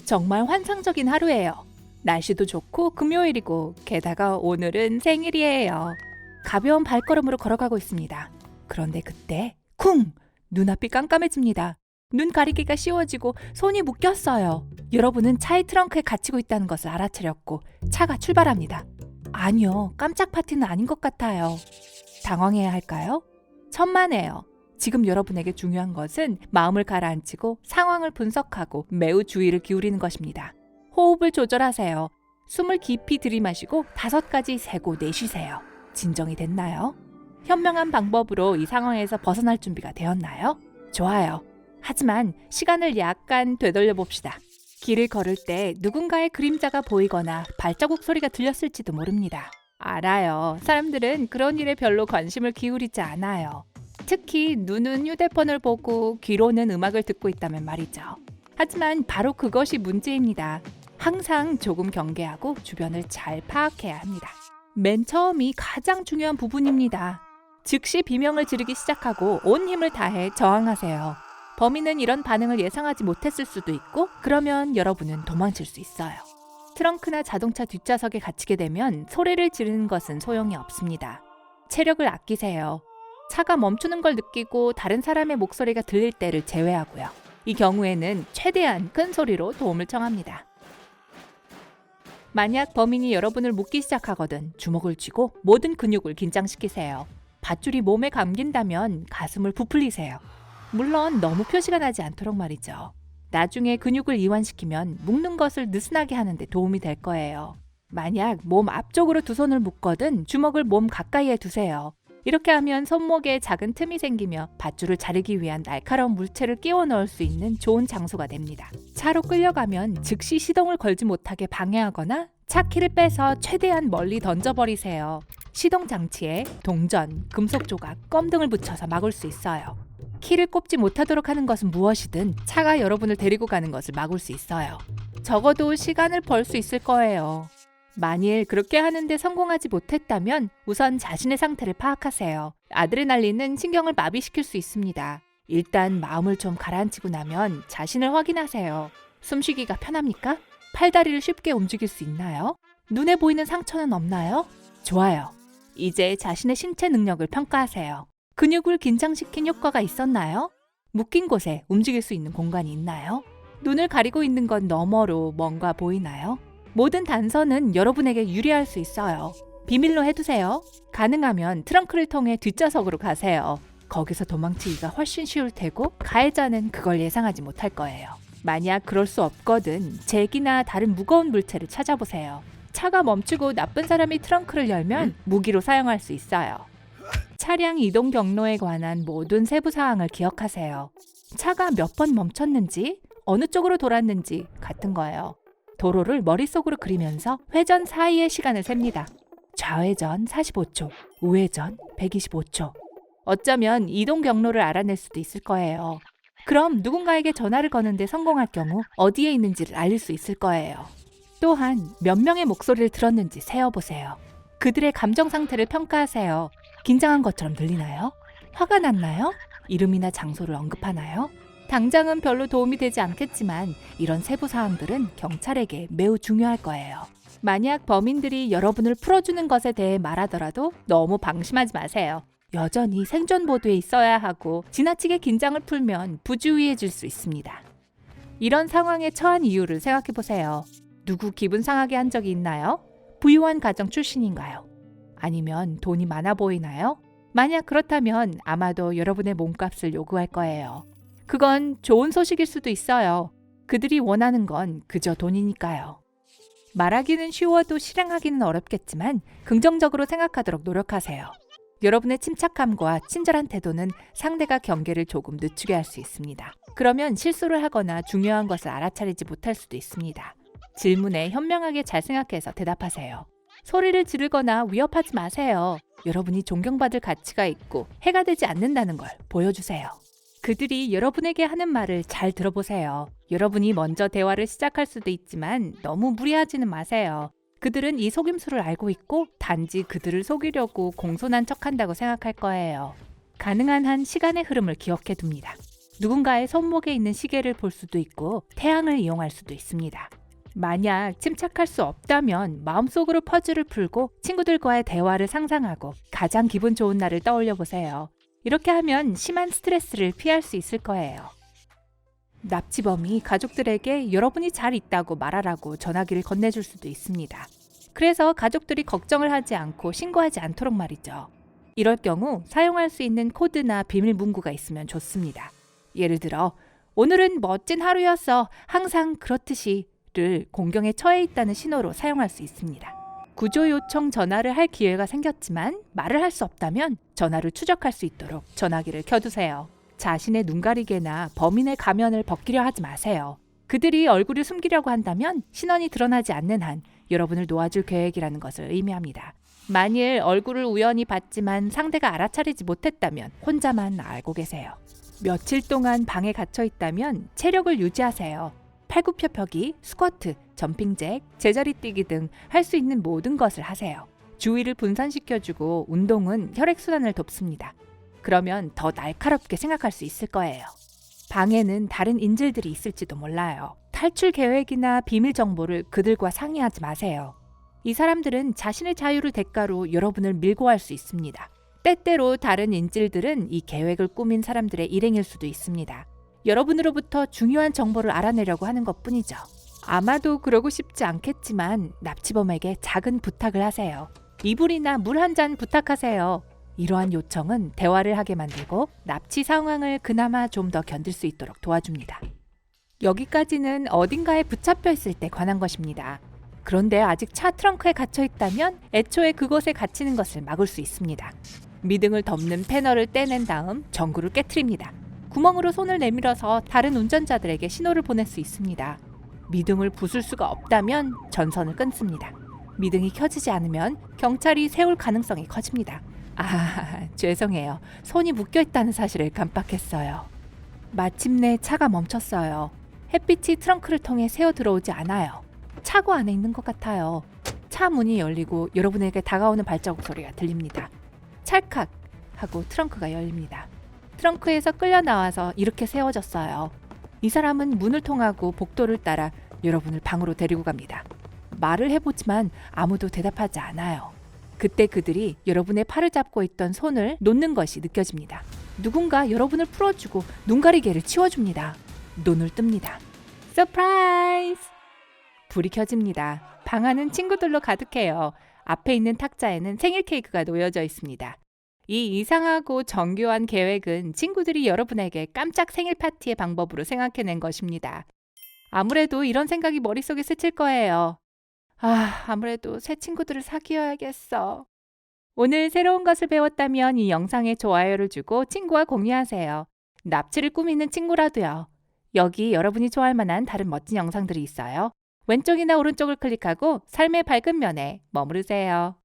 정말 환상적인 하루예요. 날씨도 좋고 금요일이고 게다가 오늘은 생일이에요. 가벼운 발걸음으로 걸어가고 있습니다. 그런데 그때 쿵! 눈앞이 깜깜해집니다. 눈 가리기가 쉬워지고 손이 묶였어요. 여러분은 차의 트렁크에 갇히고 있다는 것을 알아차렸고 차가 출발합니다. 아니요, 깜짝 파티는 아닌 것 같아요. 당황해야 할까요? 천만에요. 지금 여러분에게 중요한 것은 마음을 가라앉히고 상황을 분석하고 매우 주의를 기울이는 것입니다. 호흡을 조절하세요. 숨을 깊이 들이마시고 5가지 세고 내쉬세요. 진정이 됐나요? 현명한 방법으로 이 상황에서 벗어날 준비가 되었나요? 좋아요. 하지만 시간을 약간 되돌려 봅시다. 길을 걸을 때 누군가의 그림자가 보이거나 발자국 소리가 들렸을지도 모릅니다. 알아요. 사람들은 그런 일에 별로 관심을 기울이지 않아요. 특히 눈은 휴대폰을 보고 귀로는 음악을 듣고 있다면 말이죠. 하지만 바로 그것이 문제입니다. 항상 조금 경계하고 주변을 잘 파악해야 합니다. 맨 처음이 가장 중요한 부분입니다. 즉시 비명을 지르기 시작하고 온 힘을 다해 저항하세요. 범인은 이런 반응을 예상하지 못했을 수도 있고 그러면 여러분은 도망칠 수 있어요. 트렁크나 자동차 뒷좌석에 갇히게 되면 소리를 지르는 것은 소용이 없습니다. 체력을 아끼세요. 차가 멈추는 걸 느끼고 다른 사람의 목소리가 들릴 때를 제외하고요. 이 경우에는 최대한 큰 소리로 도움을 청합니다. 만약 범인이 여러분을 묶기 시작하거든 주먹을 쥐고 모든 근육을 긴장시키세요. 밧줄이 몸에 감긴다면 가슴을 부풀리세요. 물론 너무 표시가 나지 않도록 말이죠. 나중에 근육을 이완시키면 묶는 것을 느슨하게 하는데 도움이 될 거예요. 만약 몸 앞쪽으로 두 손을 묶거든 주먹을 몸 가까이에 두세요. 이렇게 하면 손목에 작은 틈이 생기며 밧줄을 자르기 위한 날카로운 물체를 끼워 넣을 수 있는 좋은 장소가 됩니다. 차로 끌려가면 즉시 시동을 걸지 못하게 방해하거나 차 키를 빼서 최대한 멀리 던져버리세요. 시동 장치에 동전, 금속 조각, 껌 등을 붙여서 막을 수 있어요. 키를 꼽지 못하도록 하는 것은 무엇이든 차가 여러분을 데리고 가는 것을 막을 수 있어요. 적어도 시간을 벌 수 있을 거예요. 만일 그렇게 하는데 성공하지 못했다면 우선 자신의 상태를 파악하세요. 아드레날린은 신경을 마비시킬 수 있습니다. 일단 마음을 좀 가라앉히고 나면 자신을 확인하세요. 숨쉬기가 편합니까? 팔다리를 쉽게 움직일 수 있나요? 눈에 보이는 상처는 없나요? 좋아요. 이제 자신의 신체 능력을 평가하세요. 근육을 긴장시킨 효과가 있었나요? 묶인 곳에 움직일 수 있는 공간이 있나요? 눈을 가리고 있는 건 너머로 뭔가 보이나요? 모든 단서는 여러분에게 유리할 수 있어요. 비밀로 해두세요. 가능하면 트렁크를 통해 뒷좌석으로 가세요. 거기서 도망치기가 훨씬 쉬울 테고 가해자는 그걸 예상하지 못할 거예요. 만약 그럴 수 없거든 잭이나 다른 무거운 물체를 찾아보세요. 차가 멈추고 나쁜 사람이 트렁크를 열면 무기로 사용할 수 있어요. 차량 이동 경로에 관한 모든 세부 사항을 기억하세요. 차가 몇 번 멈췄는지, 어느 쪽으로 돌았는지 같은 거예요. 도로를 머릿속으로 그리면서 회전 사이의 시간을 셉니다. 좌회전 45초, 우회전 125초. 어쩌면 이동 경로를 알아낼 수도 있을 거예요. 그럼 누군가에게 전화를 거는데 성공할 경우 어디에 있는지를 알릴 수 있을 거예요. 또한 몇 명의 목소리를 들었는지 세어보세요. 그들의 감정 상태를 평가하세요. 긴장한 것처럼 들리나요? 화가 났나요? 이름이나 장소를 언급하나요? 당장은 별로 도움이 되지 않겠지만 이런 세부 사항들은 경찰에게 매우 중요할 거예요. 만약 범인들이 여러분을 풀어주는 것에 대해 말하더라도 너무 방심하지 마세요. 여전히 생존 모드에 있어야 하고 지나치게 긴장을 풀면 부주의해질 수 있습니다. 이런 상황에 처한 이유를 생각해 보세요. 누구 기분 상하게 한 적이 있나요? 부유한 가정 출신인가요? 아니면 돈이 많아 보이나요? 만약 그렇다면 아마도 여러분의 몸값을 요구할 거예요. 그건 좋은 소식일 수도 있어요. 그들이 원하는 건 그저 돈이니까요. 말하기는 쉬워도 실행하기는 어렵겠지만 긍정적으로 생각하도록 노력하세요. 여러분의 침착함과 친절한 태도는 상대가 경계를 조금 늦추게 할 수 있습니다. 그러면 실수를 하거나 중요한 것을 알아차리지 못할 수도 있습니다. 질문에 현명하게 잘 생각해서 대답하세요. 소리를 지르거나 위협하지 마세요. 여러분이 존경받을 가치가 있고 해가 되지 않는다는 걸 보여주세요. 그들이 여러분에게 하는 말을 잘 들어보세요. 여러분이 먼저 대화를 시작할 수도 있지만 너무 무리하지는 마세요. 그들은 이 속임수를 알고 있고 단지 그들을 속이려고 공손한 척한다고 생각할 거예요. 가능한 한 시간의 흐름을 기억해 둡니다. 누군가의 손목에 있는 시계를 볼 수도 있고 태양을 이용할 수도 있습니다. 만약 침착할 수 없다면 마음속으로 퍼즐을 풀고 친구들과의 대화를 상상하고 가장 기분 좋은 날을 떠올려 보세요. 이렇게 하면 심한 스트레스를 피할 수 있을 거예요. 납치범이 가족들에게 여러분이 잘 있다고 말하라고 전화기를 건네줄 수도 있습니다. 그래서 가족들이 걱정을 하지 않고 신고하지 않도록 말이죠. 이럴 경우 사용할 수 있는 코드나 비밀 문구가 있으면 좋습니다. 예를 들어 오늘은 멋진 하루였어. 항상 그렇듯이 를 공경에 처해 있다는 신호로 사용할 수 있습니다. 구조 요청 전화를 할 기회가 생겼지만 말을 할 수 없다면 전화를 추적할 수 있도록 전화기를 켜두세요. 자신의 눈가리개나 범인의 가면을 벗기려 하지 마세요. 그들이 얼굴을 숨기려고 한다면 신원이 드러나지 않는 한 여러분을 놓아줄 계획이라는 것을 의미합니다. 만일 얼굴을 우연히 봤지만 상대가 알아차리지 못했다면 혼자만 알고 계세요. 며칠 동안 방에 갇혀 있다면 체력을 유지하세요. 팔굽혀펴기, 스쿼트, 점핑잭, 제자리 뛰기 등 할 수 있는 모든 것을 하세요. 주의를 분산시켜주고 운동은 혈액순환을 돕습니다. 그러면 더 날카롭게 생각할 수 있을 거예요. 방에는 다른 인질들이 있을지도 몰라요. 탈출 계획이나 비밀 정보를 그들과 상의하지 마세요. 이 사람들은 자신의 자유를 대가로 여러분을 밀고 할 수 있습니다. 때때로 다른 인질들은 이 계획을 꾸민 사람들의 일행일 수도 있습니다. 여러분으로부터 중요한 정보를 알아내려고 하는 것뿐이죠. 아마도 그러고 싶지 않겠지만 납치범에게 작은 부탁을 하세요. 이불이나 물 한 잔 부탁하세요. 이러한 요청은 대화를 하게 만들고 납치 상황을 그나마 좀 더 견딜 수 있도록 도와줍니다. 여기까지는 어딘가에 붙잡혀 있을 때 관한 것입니다. 그런데 아직 차 트렁크에 갇혀 있다면 애초에 그곳에 갇히는 것을 막을 수 있습니다. 미등을 덮는 패널을 떼낸 다음 전구를 깨트립니다. 구멍으로 손을 내밀어서 다른 운전자들에게 신호를 보낼 수 있습니다. 미등을 부술 수가 없다면 전선을 끊습니다. 미등이 켜지지 않으면 경찰이 세울 가능성이 커집니다. 죄송해요. 손이 묶여있다는 사실을 깜빡했어요. 마침내 차가 멈췄어요. 햇빛이 트렁크를 통해 새어 들어오지 않아요. 차고 안에 있는 것 같아요. 차 문이 열리고 여러분에게 다가오는 발자국 소리가 들립니다. 찰칵 하고 트렁크가 열립니다. 트렁크에서 끌려 나와서 이렇게 세워졌어요. 이 사람은 문을 통하고 복도를 따라 여러분을 방으로 데리고 갑니다. 말을 해보지만 아무도 대답하지 않아요. 그때 그들이 여러분의 팔을 잡고 있던 손을 놓는 것이 느껴집니다. 누군가 여러분을 풀어주고 눈가리개를 치워줍니다. 눈을 뜹니다. 서프라이즈! 불이 켜집니다. 방 안은 친구들로 가득해요. 앞에 있는 탁자에는 생일 케이크가 놓여져 있습니다. 이 이상하고 정교한 계획은 친구들이 여러분에게 깜짝 생일 파티의 방법으로 생각해낸 것입니다. 아무래도 이런 생각이 머릿속에 스칠 거예요. 아무래도 새 친구들을 사귀어야겠어. 오늘 새로운 것을 배웠다면 이 영상에 좋아요를 주고 친구와 공유하세요. 납치를 꾸미는 친구라도요. 여기 여러분이 좋아할 만한 다른 멋진 영상들이 있어요. 왼쪽이나 오른쪽을 클릭하고 삶의 밝은 면에 머무르세요.